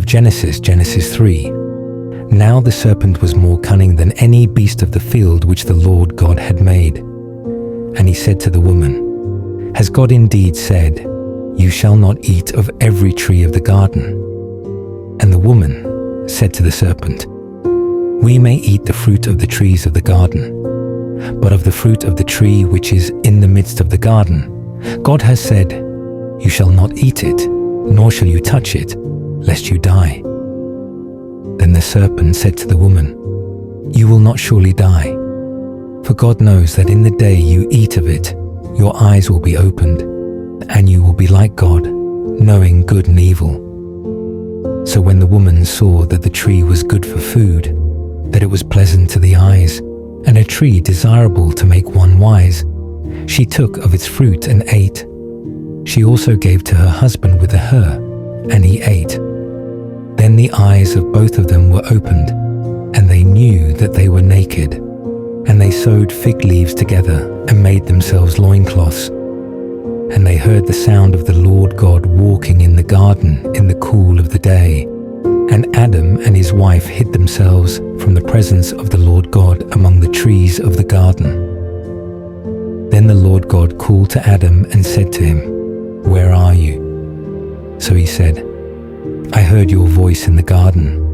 Genesis 3. Now the serpent was more cunning than any beast of the field which the Lord God had made. And he said to the woman, Has God indeed said, You shall not eat of every tree of the garden? And the woman said to the serpent, We may eat the fruit of the trees of the garden, but of the fruit of the tree which is in the midst of the garden, God has said, You shall not eat it, nor shall you touch it, lest you die. Then the serpent said to the woman, You will not surely die, for God knows that in the day you eat of it, your eyes will be opened, and you will be like God, knowing good and evil. So when the woman saw that the tree was good for food, that it was pleasant to the eyes, and a tree desirable to make one wise, she took of its fruit and ate. She also gave to her husband with her, and he ate. Then the eyes of both of them were opened, and they knew that they were naked. And they sewed fig leaves together and made themselves loincloths. And they heard the sound of the Lord God walking in the garden in the cool of the day. And Adam and his wife hid themselves from the presence of the Lord God among the trees of the garden. Then the Lord God called to Adam and said to him, Where are you? So he said, I heard your voice in the garden,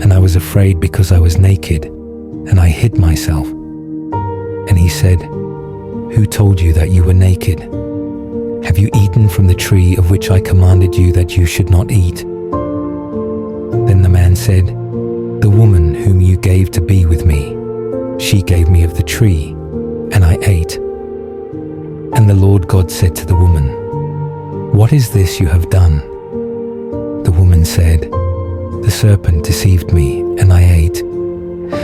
and I was afraid because I was naked, and I hid myself. And he said, Who told you that you were naked? Have you eaten from the tree of which I commanded you that you should not eat? Then the man said, The woman whom you gave to be with me, she gave me of the tree, and I ate. And the Lord God said to the woman, What is this you have done? The woman said, The serpent deceived me, and I ate.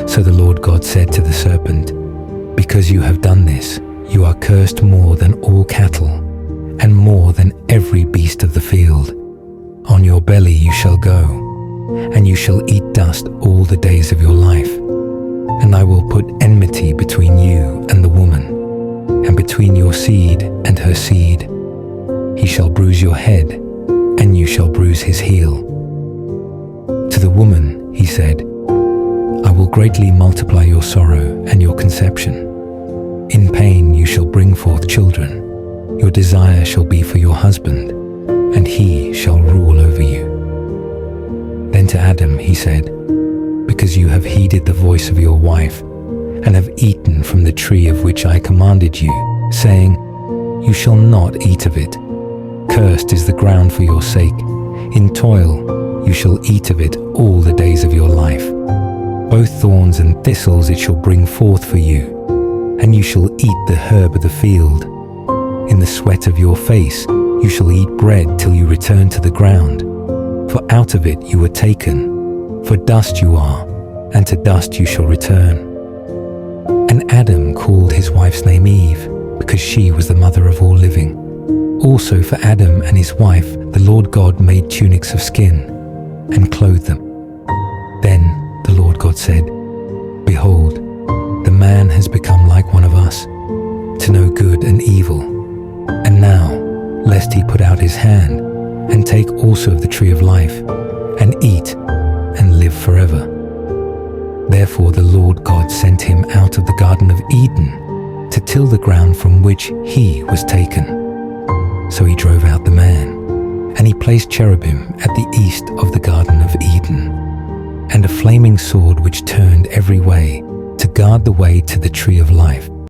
So the Lord God said to the serpent, Because you have done this, you are cursed more than all cattle, and more than every beast of the field. On your belly you shall go, and you shall eat dust all the days of your life. And I will put enmity between you and the woman, and between your seed and her seed. He shall bruise your head, and you shall bruise his heel. To the woman he said, I will greatly multiply your sorrow and your conception. In pain you shall bring forth children. Your desire shall be for your husband, and he shall rule over you. Then to Adam he said, Because you have heeded the voice of your wife, and have eaten from the tree of which I commanded you, saying, You shall not eat of it. Cursed is the ground for your sake. In toil you shall eat of it all the days of your life. Both thorns and thistles it shall bring forth for you, and you shall eat the herb of the field. In the sweat of your face you shall eat bread till you return to the ground. For out of it you were taken, for dust you are, and to dust you shall return. And Adam called his wife's name Eve, because she was the mother of all living. Also for Adam and his wife the Lord God made tunics of skin, and clothed them. Then the Lord God said, Behold, the man has become like one of us, to know good and evil. And now, lest he put out his hand, and take also of the tree of life, and eat, and live forever. Therefore the Lord God sent him out of the Garden of Eden, to till the ground from which he was taken. So he drove out the man, and he placed cherubim at the east of the Garden of Eden, and a flaming sword which turned every way, to guard the way to the tree of life.